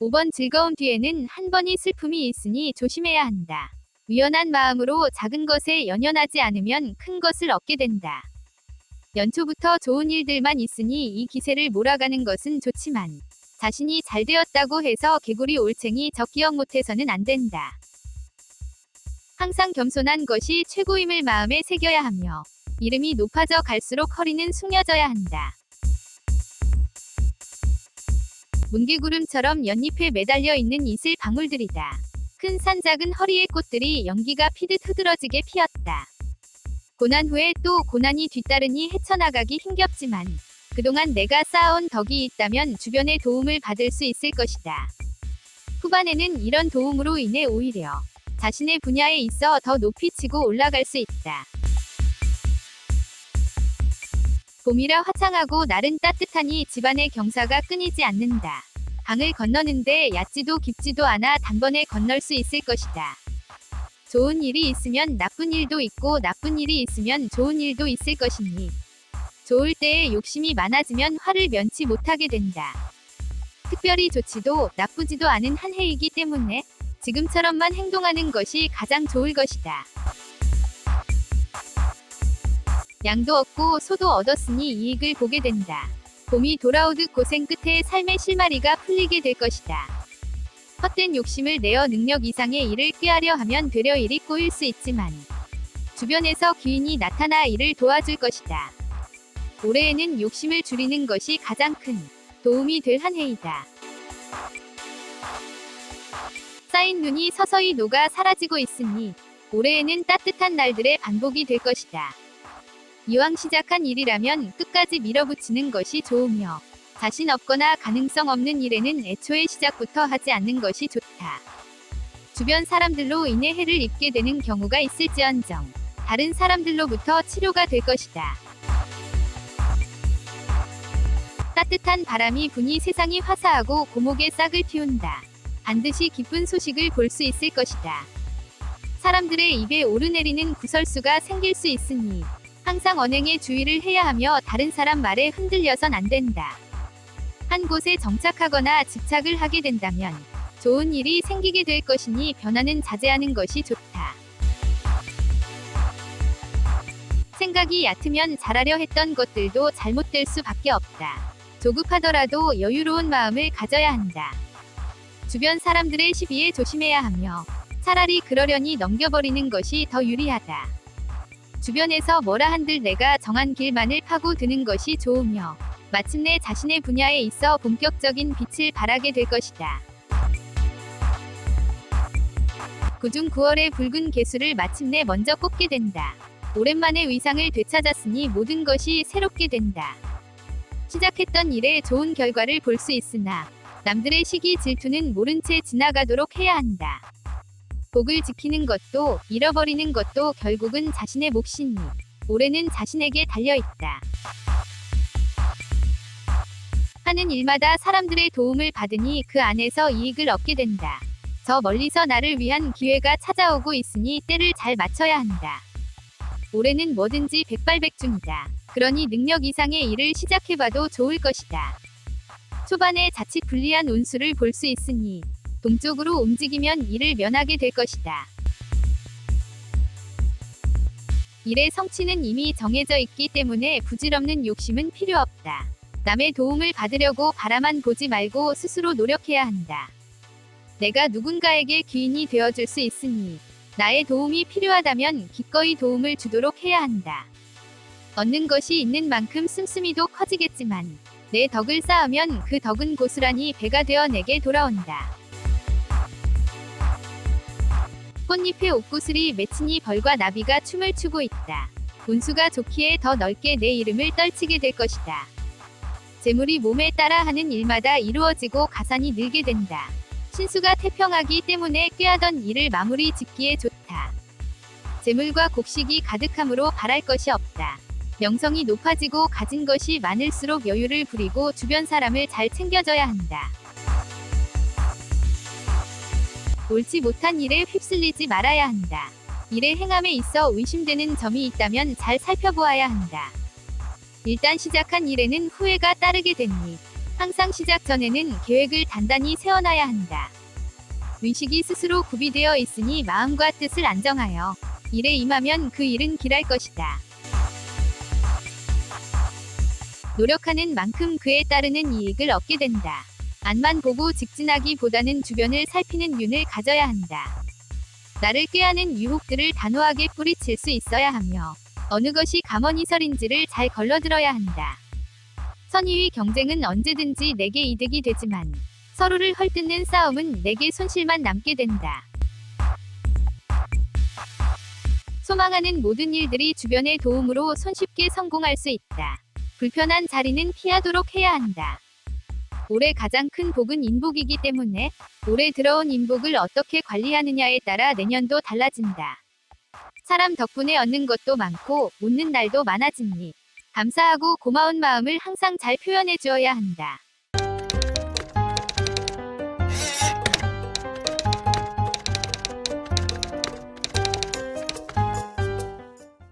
5번 즐거움 뒤에는 한 번의 슬픔이 있으니 조심해야 한다. 유연한 마음으로 작은 것에 연연하지 않으면 큰 것을 얻게 된다. 연초부터 좋은 일들만 있으니 이 기세를 몰아가는 것은 좋지만 자신이 잘 되었다고 해서 개구리 올챙이 적기억 못해서는 안 된다. 항상 겸손한 것이 최고임을 마음에 새겨야 하며 이름이 높아져 갈수록 허리는 숙여져야 한다. 뭉게구름처럼 연잎에 매달려 있는 이슬 방울들이다. 큰 산 작은 허리의 꽃들이 연기가 피듯 흐드러지게 피었다. 고난 후에 또 고난이 뒤따르니 헤쳐나가기 힘겹지만 그동안 내가 쌓아온 덕이 있다면 주변의 도움을 받을 수 있을 것이다. 후반에는 이런 도움으로 인해 오히려 자신의 분야에 있어 더 높이 치고 올라갈 수 있다. 봄이라 화창하고 날은 따뜻하니 집안의 경사가 끊이지 않는다. 강을 건너는데 얕지도 깊지도 않아 단번에 건널 수 있을 것이다. 좋은 일이 있으면 나쁜 일도 있고 나쁜 일이 있으면 좋은 일도 있을 것이니 좋을 때에 욕심이 많아지면 화를 면치 못하게 된다. 특별히 좋지도 나쁘지도 않은 한 해이기 때문에 지금처럼만 행동하는 것이 가장 좋을 것이다. 양도 얻고 소도 얻었으니 이익을 보게 된다. 봄이 돌아오듯 고생 끝에 삶의 실마리가 풀리게 될 것이다. 헛된 욕심을 내어 능력 이상의 일을 꾀하려 하면 되려 일이 꼬일 수 있지만 주변에서 귀인이 나타나 일을 도와줄 것이다. 올해에는 욕심을 줄이는 것이 가장 큰 도움이 될 한 해이다. 쌓인 눈이 서서히 녹아 사라지고 있으니 올해에는 따뜻한 날들의 반복이 될 것이다. 이왕 시작한 일이라면 끝까지 밀어붙이는 것이 좋으며 자신 없거나 가능성 없는 일에는 애초에 시작부터 하지 않는 것이 좋다. 주변 사람들로 인해 해를 입게 되는 경우가 있을지언정 다른 사람들로부터 치료가 될 것이다. 따뜻한 바람이 부니 세상이 화사하고 고목의 싹을 틔운다. 반드시 기쁜 소식을 볼 수 있을 것이다. 사람들의 입에 오르내리는 구설수가 생길 수 있으니 항상 언행에 주의를 해야 하며 다른 사람 말에 흔들려선 안 된다. 한 곳에 정착하거나 집착을 하게 된다면 좋은 일이 생기게 될 것이니 변화는 자제하는 것이 좋다. 생각이 얕으면 잘하려 했던 것들도 잘못될 수밖에 없다. 조급하더라도 여유로운 마음을 가져야 한다. 주변 사람들의 시비에 조심해야 하며 차라리 그러려니 넘겨버리는 것이 더 유리하다. 주변에서 뭐라 한들 내가 정한 길만을 파고드는 것이 좋으며 마침내 자신의 분야에 있어 본격적인 빛을 발하게 될 것이다. 그중 9월의 붉은 개수를 마침내 먼저 꼽게 된다. 오랜만에 위상을 되찾았으니 모든 것이 새롭게 된다. 시작했던 일에 좋은 결과를 볼 수 있으나 남들의 시기 질투는 모른 채 지나가도록 해야 한다. 복을 지키는 것도 잃어버리는 것도 결국은 자신의 몫이니 올해는 자신에게 달려있다. 하는 일마다 사람들의 도움을 받으니 그 안에서 이익을 얻게 된다. 저 멀리서 나를 위한 기회가 찾아오고 있으니 때를 잘 맞춰야 한다. 올해는 뭐든지 백발백중이다. 그러니 능력 이상의 일을 시작해봐도 좋을 것이다. 초반에 자칫 불리한 운수를 볼 수 있으니 동쪽으로 움직이면 이를 면하게 될 것이다. 일의 성취는 이미 정해져 있기 때문에 부질없는 욕심은 필요 없다. 남의 도움을 받으려고 바라만 보지 말고 스스로 노력해야 한다. 내가 누군가에게 귀인이 되어줄 수 있으니 나의 도움이 필요하다면 기꺼이 도움을 주도록 해야 한다. 얻는 것이 있는 만큼 씀씀이도 커지겠지만 내 덕을 쌓으면 그 덕은 고스란히 배가 되어 내게 돌아온다. 꽃잎에 옥구슬이 맺히니 벌과 나비가 춤을 추고 있다. 운수가 좋기에 더 넓게 내 이름을 떨치게 될 것이다. 재물이 몸에 따라 하는 일마다 이루어지고 가산이 늘게 된다. 신수가 태평하기 때문에 꾀하던 일을 마무리 짓기에 좋다. 재물과 곡식이 가득함으로 바랄 것이 없다. 명성이 높아지고 가진 것이 많을수록 여유를 부리고 주변 사람을 잘 챙겨줘야 한다. 옳지 못한 일에 휩쓸리지 말아야 한다. 일의 행함에 있어 의심되는 점이 있다면 잘 살펴보아야 한다. 일단 시작한 일에는 후회가 따르게 되니 항상 시작 전에는 계획을 단단히 세워놔야 한다. 의식이 스스로 구비되어 있으니 마음과 뜻을 안정하여 일에 임하면 그 일은 길할 것이다. 노력하는 만큼 그에 따르는 이익을 얻게 된다. 앞만 보고 직진하기보다는 주변을 살피는 윤을 가져야 한다. 나를 꾀하는 유혹들을 단호하게 뿌리칠 수 있어야 하며 어느 것이 감언이설인지를 잘 걸러들어야 한다. 선의의 경쟁은 언제든지 내게 이득이 되지만 서로를 헐뜯는 싸움은 내게 손실만 남게 된다. 소망하는 모든 일들이 주변의 도움으로 손쉽게 성공할 수 있다. 불편한 자리는 피하도록 해야 한다. 올해 가장 큰 복은 인복이기 때문에 올해 들어온 인복을 어떻게 관리하느냐에 따라 내년도 달라진다. 사람 덕분에 얻는 것도 많고 웃는 날도 많아지니 감사하고 고마운 마음을 항상 잘 표현해 주어야 한다.